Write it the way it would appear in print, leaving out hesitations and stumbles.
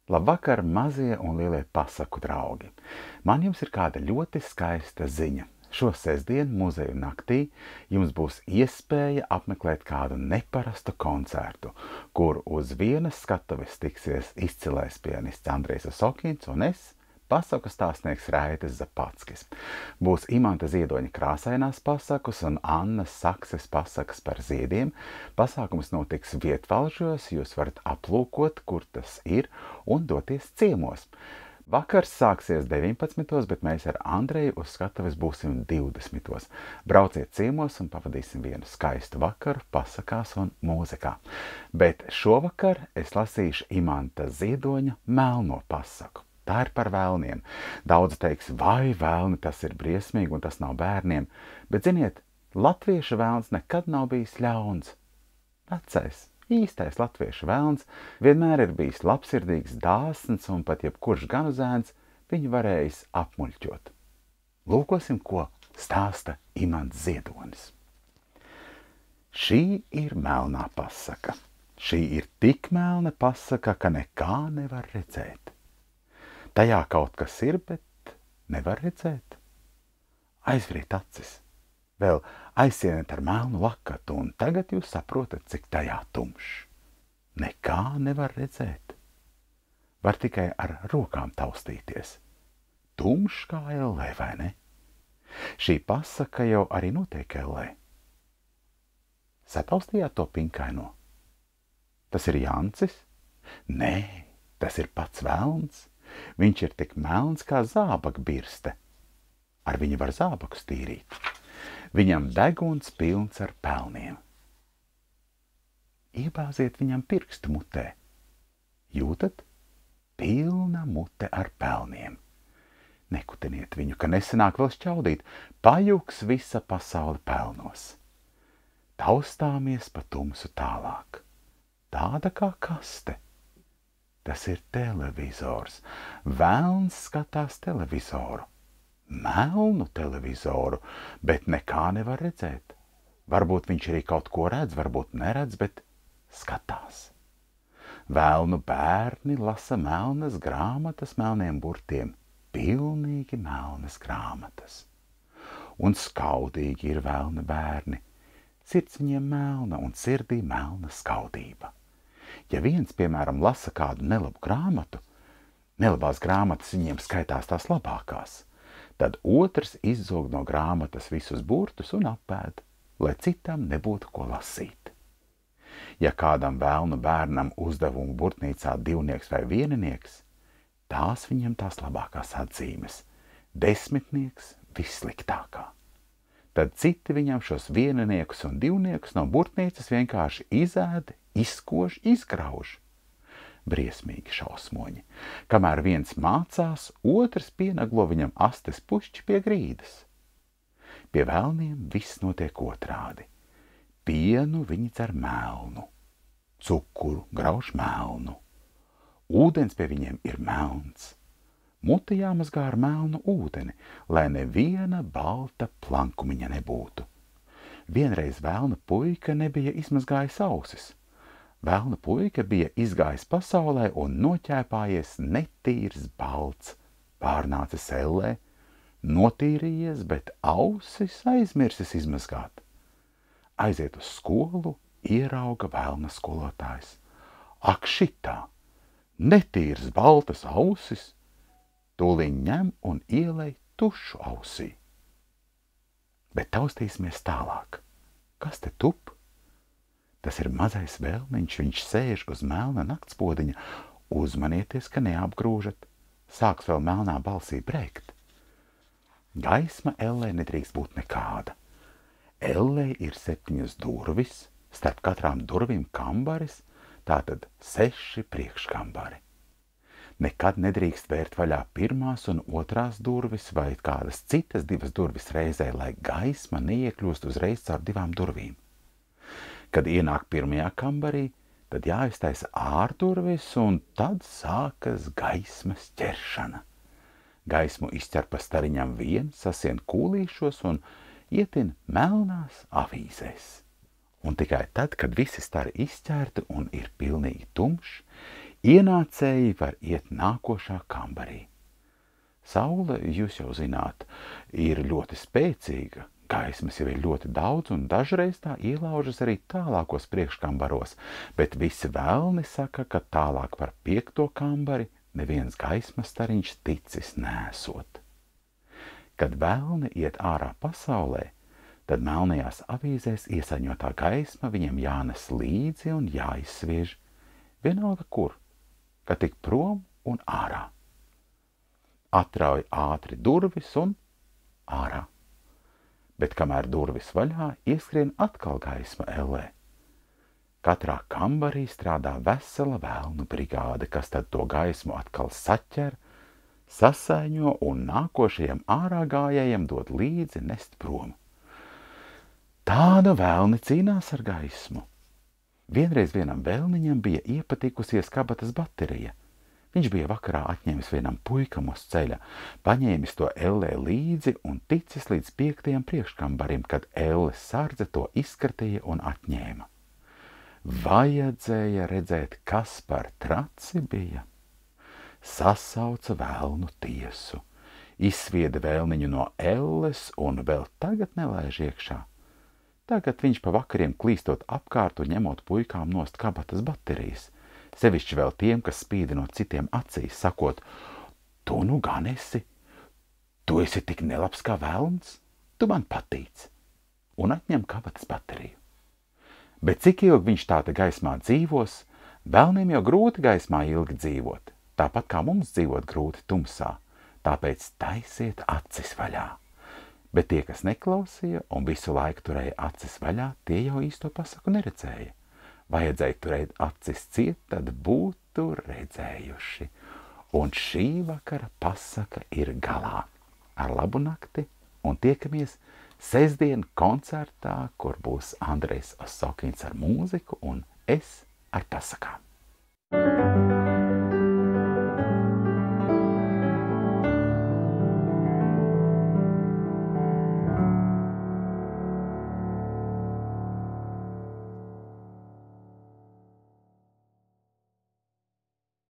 Labvakar, mazie un lielie pasaku draugi! Man jums ir kāda ļoti skaista ziņa. Šo sestdienu muzeju naktī jums būs iespēja apmeklēt kādu neparastu koncertu, kur uz vienas skatuves tiksies izcilais pianists Andrejs Osokins un es, pasaku stāstnieks Raitis Zapackis. Būs Imanta Ziedoņa krāsainās pasakas un Annas Sakses pasakas par ziediem. Pasākums notiks Vietvalžos, jūs varat aplūkot, kur tas ir, un doties ciemos. Vakars sāksies 19, bet mēs ar Andreju uz skatuves būsim 20. Brauciet ciemos un pavadīsim vienu skaistu vakaru pasakās un mūzikā. Bet šovakar es lasīšu Imanta Ziedoņa melno pasaku. Tā ir par vēlniem. Daudz teiks, vai vēlni, tas ir briesmīgi un tas nav bērniem, bet ziniet, latviešu vēlns nekad nav bijis ļauns. Vecais, īstais latviešu vēlns vienmēr ir bijis labsirdīgs, dāsns un pat jebkurš ganuzēns viņu varējis apmuļķot. Lūkosim, ko stāsta Imants Ziedonis. Šī ir melnā pasaka. Šī ir tik melna pasaka, ka nekā nevar redzēt. Tajā kaut kas ir, bet nevar redzēt. Aizveriet acis, vēl aizsieniet ar melnu lakatu, un tagad jūs saprotat, cik tajā tumšs. Nekā nevar redzēt. Var tikai ar rokām taustīties. Tumšs kā ellē, vai ne? Šī pasaka jau arī notiek ellē. Sataustījāt to pinkaino? Tas ir Jancis? Nē, tas ir pats velns. Viņš ir tik melns kā zābakbirste. Ar viņu var zābakus tīrīt. Viņam deguns pilns ar pelniem. Iebāziet viņam pirkstu mutē. Jūtat? Pilna mute ar pelniem. Nekutiniet viņu, ka nesanāk vēl šķaudīt. Pajuks visa pasaule pelnos. Taustāmies pa tumsu tālāk. Tāda kā kaste. Tas ir televizors. Velns skatās televizoru. Melnu televizoru, bet nekā nevar redzēt. Varbūt viņš arī kaut ko redz, varbūt neredz, bet skatās. Velnu bērni lasa melnas grāmatas melniem burtiem. Pilnīgi melnas grāmatas. Un skaudīgi ir velna bērni. Sirds viņiem melna un sirdī melna skaudība. Ja viens, piemēram, lasa kādu nelabu grāmatu, nelabās grāmatas viņiem skaitās tās labākās, tad otrs izzog no grāmatas visus burtus un apēd, lai citam nebūtu ko lasīt. Ja kādam velnu bērnam uzdevumu burtnīcā divnieks vai vieninieks, tās viņam tās labākās atzīmes, desmitnieks vissliktākā. Tad citi viņam šos vieniniekus un divniekus no burtnīcas vienkārši izēd, izkož, izgrauž. Briesmīgi šausmoņi. Kamēr viens mācās, otrs pienaglo viņam astes pušķi pie grīdas. Pie velniem viss notiek otrādi. Pienu viņi dzer melnu, cukuru grauž melnu, ūdens pie viņiem ir melns. Mute jāmazgā ar melnu ūdeni, lai neviena balta plankumiņa nebūtu. Vienreiz velna puika nebija izmazgājis ausis. Velna puika bija izgājis pasaulē un noķēpājies netīrs balts, pārnācis ellē, notīrījies, bet ausis aizmirsis izmazgāt. Aiziet uz skolu, ierauga velna skolotājs. Ak šitā, netīrs baltas ausis, tūliņ ņem un ielej tušu ausī. Bet taustīsimies tālāk. Kas te tup? Tas ir mazais vēlniņš, viņš sēž uz melna naktspodiņa. Uzmanieties, ka neapgrūžat. Sāks vēl melnā balsī brēkt. Gaisma ellē nedrīkst būt nekāda. Ellē ir 7 durvis, starp katrām durvīm kambaris, tātad 6 priekškambari. Nekad nedrīkst vērt vaļā pirmās un otrās durvis vai kādas citas 2 durvis reizē, lai gaisma neiekļūst uzreiz caur 2 durvīm. Kad ienāk pirmajā kambarī, tad jāiztaisa ārdurvis un tad sākas gaismas ķeršana. Gaismu izķer pa stariņam vien, sasien kūlīšos un ietin melnās avīzēs. Un tikai tad, kad visi stari izķerti un ir pilnīgi tumšs, Ienācēji var iet nākošā kambarī. Saule, jūs jau zināt, ir ļoti spēcīga, gaismas jau ir ļoti daudz un dažreiz tā ielaužas arī tālākos priekškambaros, bet visi velni saka, ka tālāk par 5. kambari neviens gaismas stariņš ticis nēsot. Kad velni iet ārā pasaulē, tad melnajās avīzēs iesaņotā gaisma viņiem jānes līdzi un jāizsviež, vienalga kur, ka tik prom un ārā. Atrauj ātri durvis un ārā. Bet kamēr durvis vaļā, ieskrien atkal gaisma ellē. Katrā kambarī strādā vesela velnu brigāde, kas tad to gaismu atkal saķer, sasaiņo un nākošajam ārā gājējiem dod līdzi nest prom. Tāda velni cīnās ar gaismu. Vienreiz vienam velniņam bija iepatikusies kabatas baterija. Viņš bija vakarā atņēmis vienam puikam uz ceļa, paņēmis to ellē līdzi un ticis līdz 5. priekškambarim, kad elles sardze to izskatīja un atņēma. Vajadzēja redzēt, kas par traci bija. Sasauca velnu tiesu, izsvieda velniņu no elles un vēl tagad nelaiž iekšā. Tagad viņš pa vakariem klīstot apkārt un ņemot puikām nost kabatas baterijas. Sevišķi vēl tiem, kas spīdi no citiem acīs, sakot, tu nu gan esi, tu esi tik nelabs kā velns, tu man patīc, un atņem kabatas bateriju. Bet cik ilgi viņš tāda gaismā dzīvos, velniem jau grūti gaismā ilgi dzīvot, tāpat kā mums dzīvot grūti tumsā, tāpēc taisiet acis vaļā. Bet tie, kas neklausīja un visu laiku turēja acis vaļā, tie jau īsto pasaku neredzēja. Vajadzēja turēt acis ciet, tad būtu redzējuši. Un šī vakara pasaka ir galā. Ar labu nakti un tiekamies sestdien koncertā, kur būs Andrejs Osokins ar mūziku un es ar pasakām.